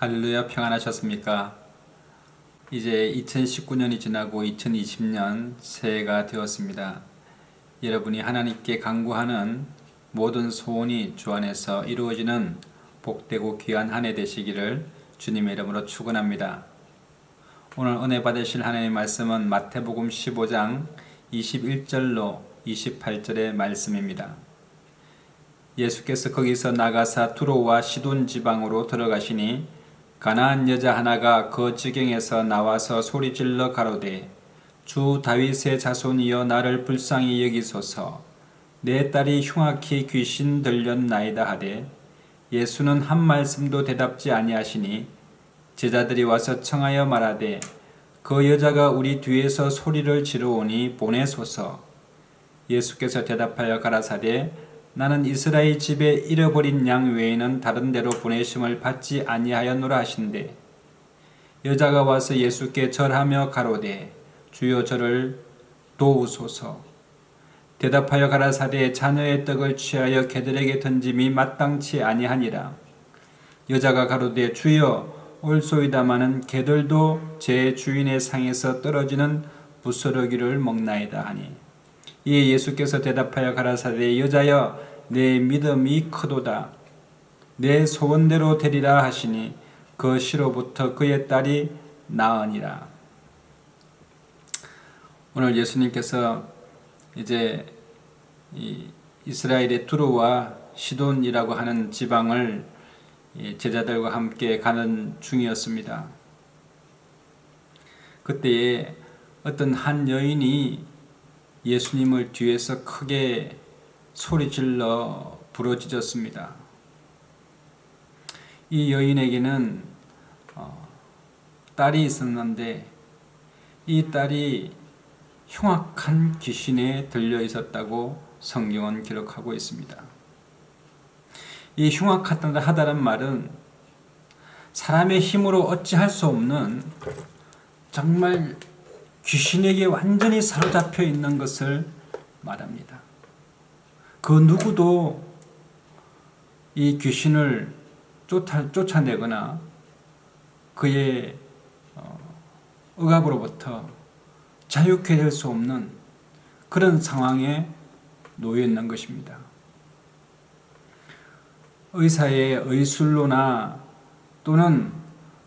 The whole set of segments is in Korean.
할렐루야, 평안하셨습니까? 이제 2019년이 지나고 2020년 새해가 되었습니다. 여러분이 하나님께 간구하는 모든 소원이 주 안에서 이루어지는 복되고 귀한 한 해 되시기를 주님의 이름으로 축원합니다. 오늘 은혜 받으실 하나님의 말씀은 마태복음 15장 21절로 28절의 말씀입니다. 예수께서 거기서 나가사 두로와 시돈 지방으로 들어가시니 가나안 여자 하나가 그 지경에서 나와서 소리질러 가로되 주 다윗의 자손이여 나를 불쌍히 여기소서. 내 딸이 흉악히 귀신 들렸나이다 하되 예수는 한 말씀도 대답지 아니하시니 제자들이 와서 청하여 말하되 그 여자가 우리 뒤에서 소리를 지르오니 보내소서. 예수께서 대답하여 가라사대 나는 이스라엘 집에 잃어버린 양 외에는 다른 데로 보내심을 받지 아니하였노라 하신대. 여자가 와서 예수께 절하며 가로되 주여 저를 도우소서. 대답하여 가라사대 자녀의 떡을 취하여 개들에게 던짐이 마땅치 아니하니라. 여자가 가로되 주여 올소이다마는 개들도 제 주인의 상에서 떨어지는 부스러기를 먹나이다 하니 이에 예수께서 대답하여 가라사대 여자여 내 믿음이 크도다. 내 소원대로 되리라 하시니 그 시로부터 그의 딸이 나으니라. 오늘 예수님께서 이제 이스라엘의 두로와 시돈이라고 하는 지방을 제자들과 함께 가는 중이었습니다. 그때에 어떤 한 여인이 예수님을 뒤에서 크게 소리질러 부르짖었습니다. 이 여인에게는 딸이 있었는데 이 딸이 흉악한 귀신에 들려 있었다고 성경은 기록하고 있습니다. 이 흉악하다는 말은 사람의 힘으로 어찌할 수 없는 정말 귀신에게 완전히 사로잡혀 있는 것을 말합니다. 그 누구도 이 귀신을 쫓아내거나 그의 억압으로부터 자유케 될 수 없는 그런 상황에 놓여 있는 것입니다. 의사의 의술로나 또는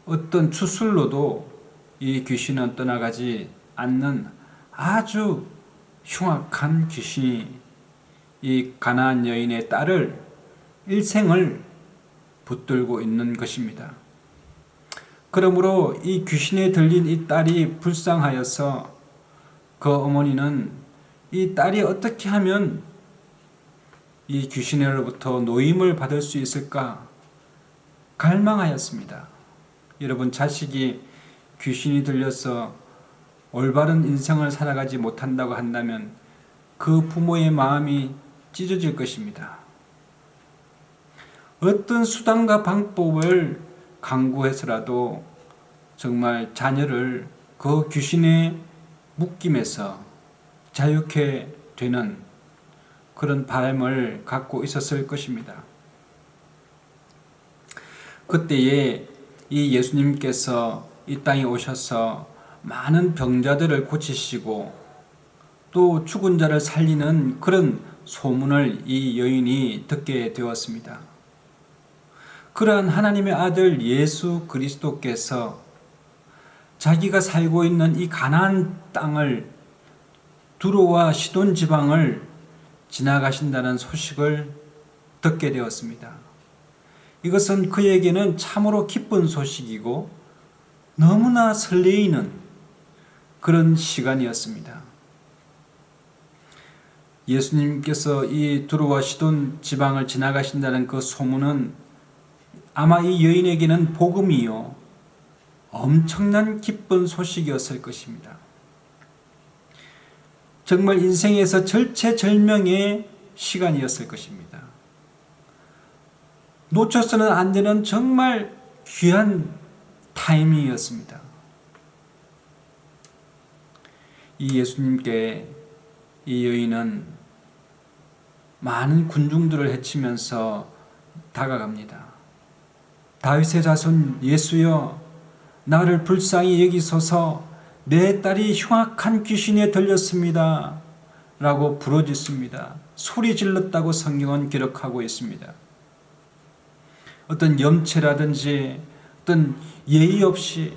어떤 주술로도 이 귀신은 떠나가지 않는 아주 흉악한 귀신이 이 가나안 여인의 딸을 일생을 붙들고 있는 것입니다. 그러므로 이 귀신에 들린 이 딸이 불쌍하여서 그 어머니는 이 딸이 어떻게 하면 이 귀신으로부터 노임을 받을 수 있을까 갈망하였습니다. 여러분, 자식이 귀신이 들려서 올바른 인생을 살아가지 못한다고 한다면 그 부모의 마음이 찢어질 것입니다. 어떤 수단과 방법을 강구해서라도 정말 자녀를 그 귀신의 묶임에서 자유케 되는 그런 바람을 갖고 있었을 것입니다. 그때에 이 예수님께서 이 땅에 오셔서 많은 병자들을 고치시고 또 죽은 자를 살리는 그런 소문을 이 여인이 듣게 되었습니다. 그러한 하나님의 아들 예수 그리스도께서 자기가 살고 있는 이 가나안 땅을 두로와 시돈 지방을 지나가신다는 소식을 듣게 되었습니다. 이것은 그에게는 참으로 기쁜 소식이고 너무나 설레이는 그런 시간이었습니다. 예수님께서 이 두로와 시돈 지방을 지나가신다는 그 소문은 아마 이 여인에게는 복음이요 엄청난 기쁜 소식이었을 것입니다. 정말 인생에서 절체절명의 시간이었을 것입니다. 놓쳐서는 안 되는 정말 귀한 타이밍이었습니다. 이 예수님께 이 여인은 많은 군중들을 헤치면서 다가갑니다. 다윗의 자손 예수여 나를 불쌍히 여기소서 내 딸이 흉악한 귀신에 들렸습니다 라고 부르짖습니다. 소리 질렀다고 성경은 기록하고 있습니다. 어떤 염치라든지 어떤 예의 없이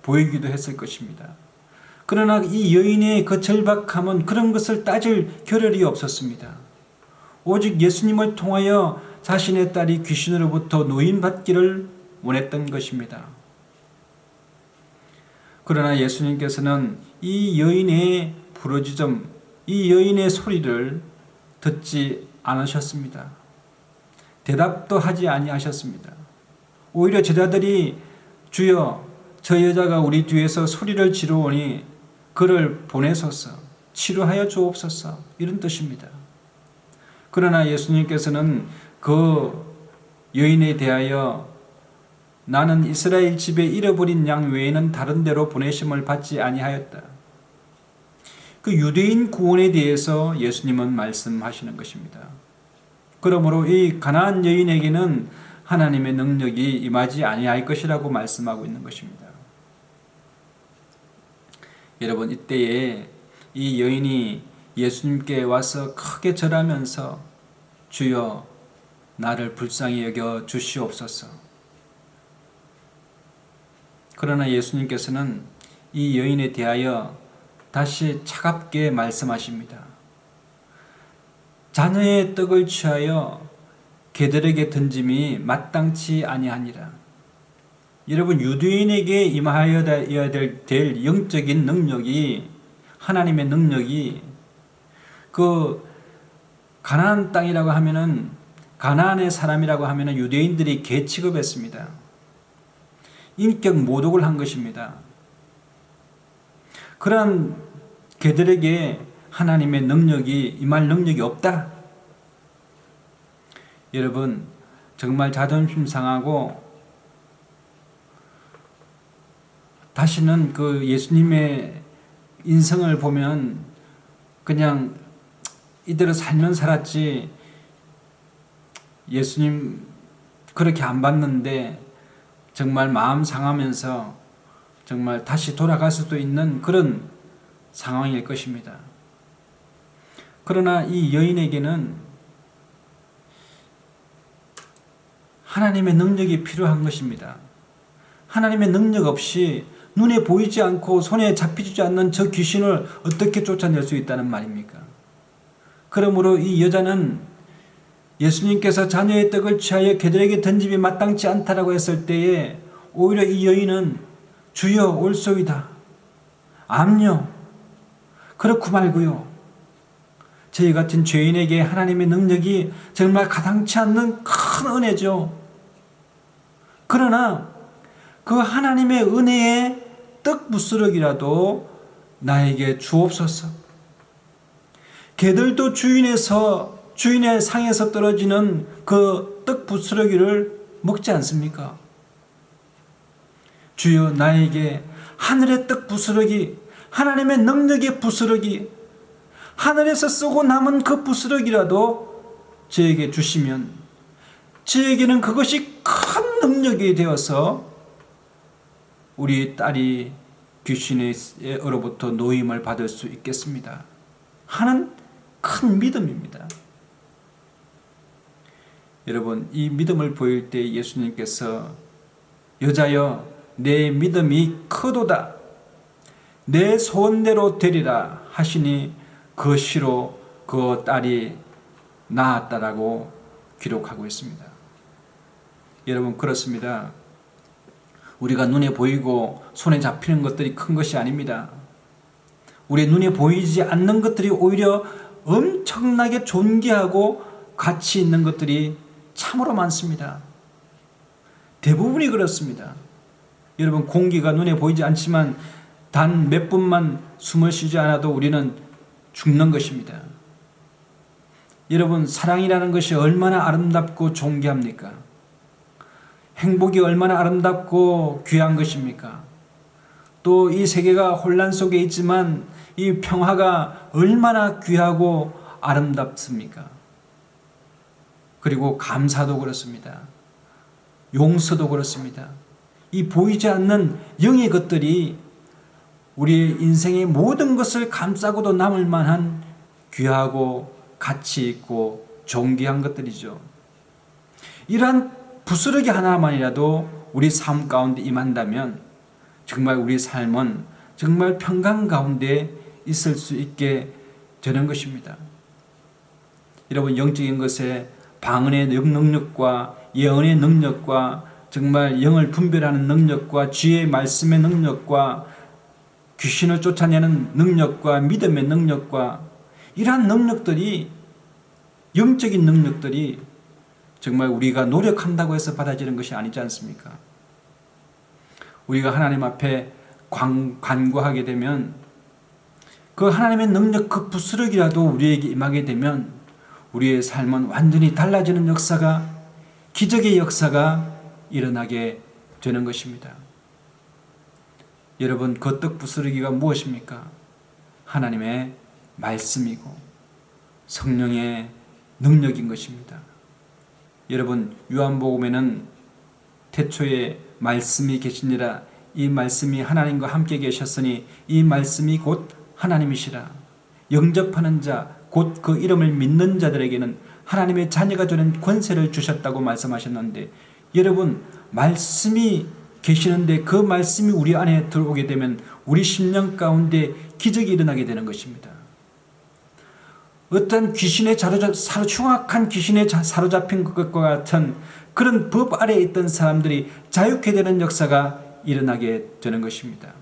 보이기도 했을 것입니다. 그러나 이 여인의 그 절박함은 그런 것을 따질 겨를이 없었습니다. 오직 예수님을 통하여 자신의 딸이 귀신으로부터 노인받기를 원했던 것입니다. 그러나 예수님께서는 이 여인의 부르짖음, 이 여인의 소리를 듣지 않으셨습니다. 대답도 하지 아니하셨습니다. 오히려 제자들이 주여 저 여자가 우리 뒤에서 소리를 지르오니 그를 보내소서 치료하여 주옵소서 이런 뜻입니다. 그러나 예수님께서는 그 여인에 대하여 나는 이스라엘 집에 잃어버린 양 외에는 다른 데로 보내심을 받지 아니하였다. 그 유대인 구원에 대해서 예수님은 말씀하시는 것입니다. 그러므로 이 가나안 여인에게는 하나님의 능력이 임하지 아니할 것이라고 말씀하고 있는 것입니다. 여러분, 이때에 이 여인이 예수님께 와서 크게 절하면서 주여 나를 불쌍히 여겨 주시옵소서. 그러나 예수님께서는 이 여인에 대하여 다시 차갑게 말씀하십니다. 자녀의 떡을 취하여 개들에게 던짐이 마땅치 아니하니라. 여러분, 유대인에게 임하여야 될 영적인 능력이, 하나님의 능력이 그 가나안 땅이라고 하면은, 가나안의 사람이라고 하면은 유대인들이 개 취급했습니다. 인격 모독을 한 것입니다. 그러한 개들에게 하나님의 능력이 임할 능력이 없다. 여러분, 정말 자존심 상하고 다시는 그 예수님의 인성을 보면 그냥 이대로 살면 살았지 예수님 그렇게 안 봤는데 정말 마음 상하면서 정말 다시 돌아갈 수도 있는 그런 상황일 것입니다. 그러나 이 여인에게는 하나님의 능력이 필요한 것입니다. 하나님의 능력 없이 눈에 보이지 않고 손에 잡히지 않는 저 귀신을 어떻게 쫓아낼 수 있다는 말입니까? 그러므로 이 여자는 예수님께서 자녀의 떡을 취하여 개들에게 던짐이 마땅치 않다라고 했을 때에 오히려 이 여인은 주여 올소이다. 암요. 그렇고 말고요. 저희 같은 죄인에게 하나님의 능력이 정말 가당치 않는 큰 은혜죠. 그러나 그 하나님의 은혜의 떡 부스러기라도 나에게 주옵소서. 개들도 주인의 상에서 떨어지는 그 떡 부스러기를 먹지 않습니까? 주여 나에게 하늘의 떡 부스러기, 하나님의 능력의 부스러기, 하늘에서 쏘고 남은 그 부스러기라도 저에게 주시면 저에게는 그것이 큰 능력이 되어서 우리 딸이 귀신으로부터 노임을 받을 수 있겠습니다 하는 큰 믿음입니다. 여러분, 이 믿음을 보일 때 예수님께서 여자여 내 믿음이 크도다 내 소원대로 되리라 하시니 그 시로 그 딸이 나았다라고 기록하고 있습니다. 여러분, 그렇습니다. 우리가 눈에 보이고 손에 잡히는 것들이 큰 것이 아닙니다. 우리 눈에 보이지 않는 것들이 오히려 엄청나게 존귀하고 가치 있는 것들이 참으로 많습니다. 대부분이 그렇습니다. 여러분, 공기가 눈에 보이지 않지만 단 몇 분만 숨을 쉬지 않아도 우리는 죽는 것입니다. 여러분, 사랑이라는 것이 얼마나 아름답고 존귀합니까? 행복이 얼마나 아름답고 귀한 것입니까? 또 이 세계가 혼란 속에 있지만 이 평화가 얼마나 귀하고 아름답습니까? 그리고 감사도 그렇습니다. 용서도 그렇습니다. 이 보이지 않는 영의 것들이 우리의 인생의 모든 것을 감싸고도 남을 만한 귀하고 가치 있고 존귀한 것들이죠. 이러한 부스러기 하나만이라도 우리 삶 가운데 임한다면 정말 우리 삶은 정말 평강 가운데 있을 수 있게 되는 것입니다. 여러분, 영적인 것에 방언의 능력과 예언의 능력과 정말 영을 분별하는 능력과 주의 말씀의 능력과 귀신을 쫓아내는 능력과 믿음의 능력과 이러한 능력들이, 영적인 능력들이 정말 우리가 노력한다고 해서 받아지는 것이 아니지 않습니까? 우리가 하나님 앞에 간구하게 되면 그 하나님의 능력, 그 부스러기라도 우리에게 임하게 되면 우리의 삶은 완전히 달라지는 역사가, 기적의 역사가 일어나게 되는 것입니다. 여러분, 그 떡 부스러기가 무엇입니까? 하나님의 말씀이고 성령의 능력인 것입니다. 여러분, 요한복음에는 태초에 말씀이 계시니라, 이 말씀이 하나님과 함께 계셨으니 이 말씀이 곧 하나님이시라. 영접하는 자, 곧 그 이름을 믿는 자들에게는 하나님의 자녀가 되는 권세를 주셨다고 말씀하셨는데, 여러분, 말씀이 계시는데 그 말씀이 우리 안에 들어오게 되면 우리 심령 가운데 기적이 일어나게 되는 것입니다. 어떤 귀신에 흉악한 귀신에 사로잡힌 것과 같은 그런 법 아래에 있던 사람들이 자유케 되는 역사가 일어나게 되는 것입니다.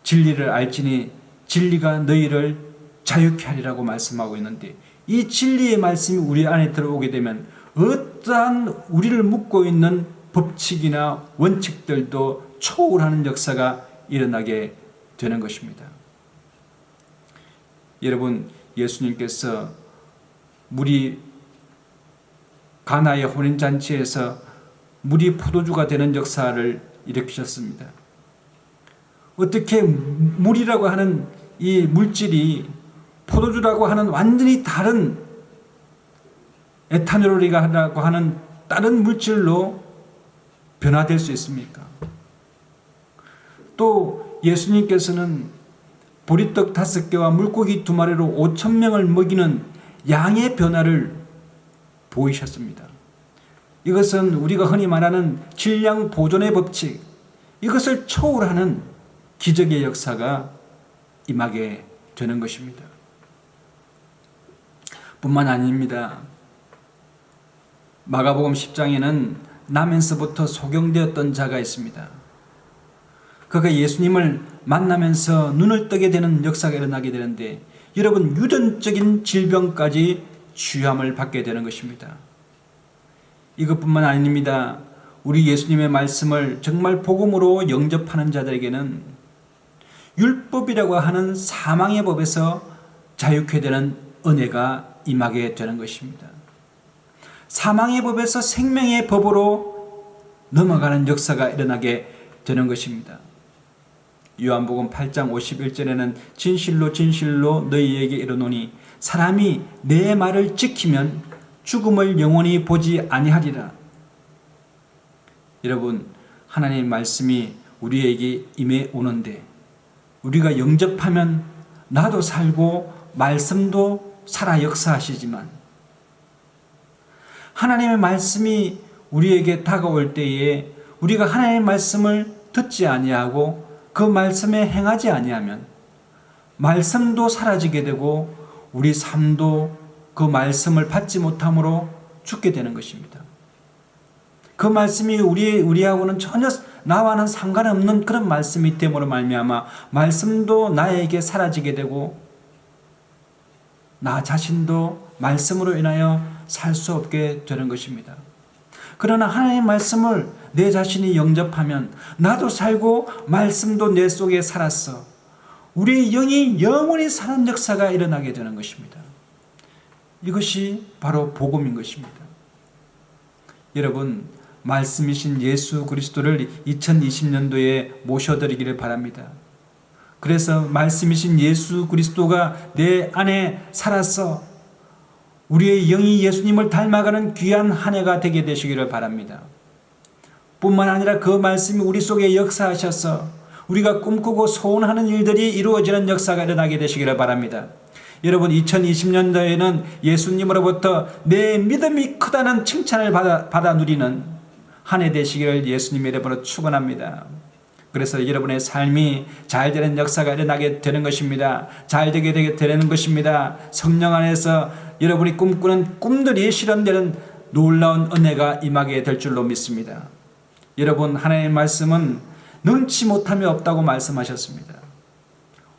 진리를 알지니 진리가 너희를 자유케 하리라고 말씀하고 있는데, 이 진리의 말씀이 우리 안에 들어오게 되면 어떠한 우리를 묶고 있는 법칙이나 원칙들도 초월하는 역사가 일어나게 되는 것입니다. 여러분, 예수님께서 물이 가나의 혼인잔치에서 물이 포도주가 되는 역사를 일으키셨습니다. 어떻게 물이라고 하는 이 물질이 포도주라고 하는 완전히 다른 에탄올이라고 하는 다른 물질로 변화될 수 있습니까? 또 예수님께서는 보리떡 5개와 물고기 2마리로 5,000명을 먹이는 양의 변화를 보이셨습니다. 이것은 우리가 흔히 말하는 질량 보존의 법칙, 이것을 초월하는 기적의 역사가 임하게 되는 것입니다. 뿐만 아닙니다. 마가복음 10장에는 나면서부터 소경되었던 자가 있습니다. 그가 예수님을 만나면서 눈을 뜨게 되는 역사가 일어나게 되는데, 여러분, 유전적인 질병까지 치유함을 받게 되는 것입니다. 이것뿐만 아닙니다. 우리 예수님의 말씀을 정말 복음으로 영접하는 자들에게는 율법이라고 하는 사망의 법에서 자유케 되는 은혜가 임하게 되는 것입니다. 사망의 법에서 생명의 법으로 넘어가는 역사가 일어나게 되는 것입니다. 요한복음 8장 51절에는 진실로 진실로 너희에게 이르노니 사람이 내 말을 지키면 죽음을 영원히 보지 아니하리라. 여러분, 하나님의 말씀이 우리에게 임해 오는데 우리가 영접하면 나도 살고 말씀도 살아 역사하시지만, 하나님의 말씀이 우리에게 다가올 때에 우리가 하나님의 말씀을 듣지 아니하고 그 말씀에 행하지 아니하면 말씀도 사라지게 되고 우리 삶도 그 말씀을 받지 못함으로 죽게 되는 것입니다. 그 말씀이 우리하고는 전혀 나와는 상관없는 그런 말씀이 됨으로 말미암아 말씀도 나에게 사라지게 되고 나 자신도 말씀으로 인하여 살 수 없게 되는 것입니다. 그러나 하나님의 말씀을 내 자신이 영접하면 나도 살고 말씀도 내 속에 살았어. 우리의 영이 영원히 사는 역사가 일어나게 되는 것입니다. 이것이 바로 복음인 것입니다. 여러분, 말씀이신 예수 그리스도를 2020년도에 모셔드리기를 바랍니다. 그래서 말씀이신 예수 그리스도가 내 안에 살아서 우리의 영이 예수님을 닮아가는 귀한 한 해가 되게 되시기를 바랍니다. 뿐만 아니라 그 말씀이 우리 속에 역사하셔서 우리가 꿈꾸고 소원하는 일들이 이루어지는 역사가 일어나게 되시기를 바랍니다. 여러분, 2020년도에는 예수님으로부터 내 믿음이 크다는 칭찬을 받아 누리는 한 해 되시기를 예수님의 이름으로 축원합니다. 그래서 여러분의 삶이 잘 되는 역사가 일어나게 되는 것입니다. 잘 되게 되는 것입니다. 성령 안에서 여러분이 꿈꾸는 꿈들이 실현되는 놀라운 은혜가 임하게 될 줄로 믿습니다. 여러분, 하나님의 말씀은 능치 못함이 없다고 말씀하셨습니다.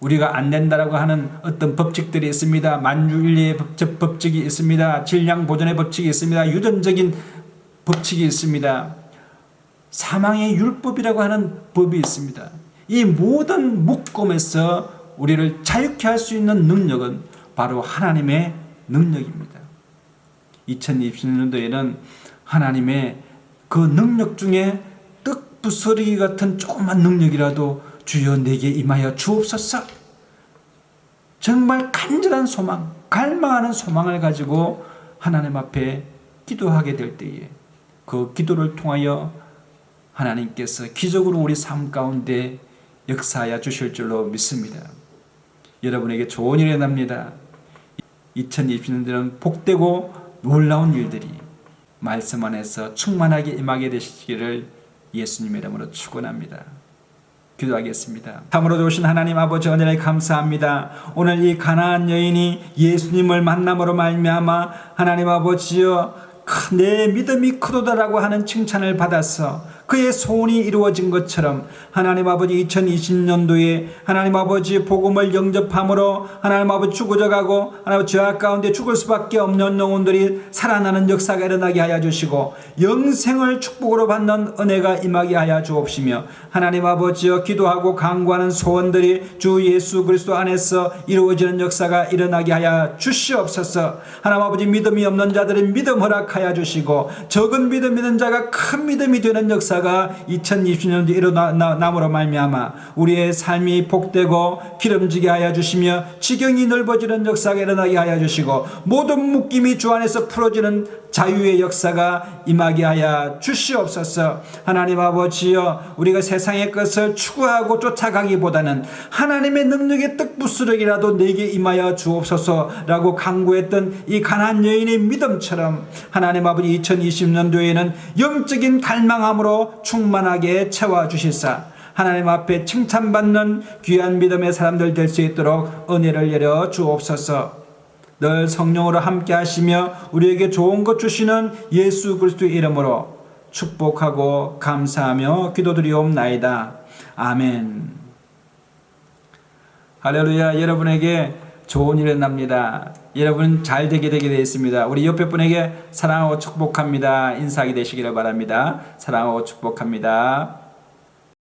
우리가 안 된다라고 하는 어떤 법칙들이 있습니다. 만유인리의 법칙이 있습니다. 질량 보존의 법칙이 있습니다. 유전적인 법칙이 있습니다. 사망의 율법이라고 하는 법이 있습니다. 이 모든 묶음에서 우리를 자유케 할 수 있는 능력은 바로 하나님의 능력입니다. 2020년도에는 하나님의 그 능력 중에 떡 부스러기 같은 조그만 능력이라도 주여 내게 임하여 주옵소서. 정말 간절한 소망, 갈망하는 소망을 가지고 하나님 앞에 기도하게 될 때에 그 기도를 통하여 하나님께서 기적으로 우리 삶 가운데 역사하여 주실 줄로 믿습니다. 여러분에게 좋은 일이 납니다. 2020년도는 복되고 놀라운 일들이 말씀 안에서 충만하게 임하게 되시기를 예수님의 이름으로 축원합니다. 기도하겠습니다. 참으로 좋으신 하나님 아버지, 은혜를 감사합니다. 오늘 이 가나안 여인이 예수님을 만남으로 말미암아 하나님 아버지여 내 믿음이 크도다라고 하는 칭찬을 받아서 그의 소원이 이루어진 것처럼 하나님 아버지 2020년도에 하나님 아버지 복음을 영접함으로 하나님 아버지 죽어져가고 하나님 죄악 가운데 죽을 수밖에 없는 영혼들이 살아나는 역사가 일어나게 하여 주시고 영생을 축복으로 받는 은혜가 임하게 하여 주옵시며 하나님 아버지여 기도하고 간구하는 소원들이 주 예수 그리스도 안에서 이루어지는 역사가 일어나게 하여 주시옵소서. 하나님 아버지 믿음이 없는 자들은 믿음 허락하여 주시고 적은 믿음 있는 자가 큰 믿음이 되는 역사가 2020년도 일어남으로 말미암아 우리의 삶이 복되고 기름지게 하여 주시며 지경이 넓어지는 역사가 일어나게 하여 주시고 모든 묶임이 주 안에서 풀어지는 자유의 역사가 임하게 하여 주시옵소서. 하나님 아버지여 우리가 세상의 것을 추구하고 쫓아가기보다는 하나님의 능력의 떡부스러기라도 내게 임하여 주옵소서라고 간구했던 이 가나안 여인의 믿음처럼 하나님 아버지 2020년도에는 영적인 갈망함으로 충만하게 채워주시사 하나님 앞에 칭찬받는 귀한 믿음의 사람들 될 수 있도록 은혜를 내려 주옵소서. 늘 성령으로 함께 하시며 우리에게 좋은 것 주시는 예수 그리스도의 이름으로 축복하고 감사하며 기도드리옵나이다. 아멘. 할렐루야. 여러분에게 좋은 일이 납니다. 여러분 잘 되게 되어 있습니다. 우리 옆에 분에게 사랑하고 축복합니다. 인사하게 되시기를 바랍니다. 사랑하고 축복합니다.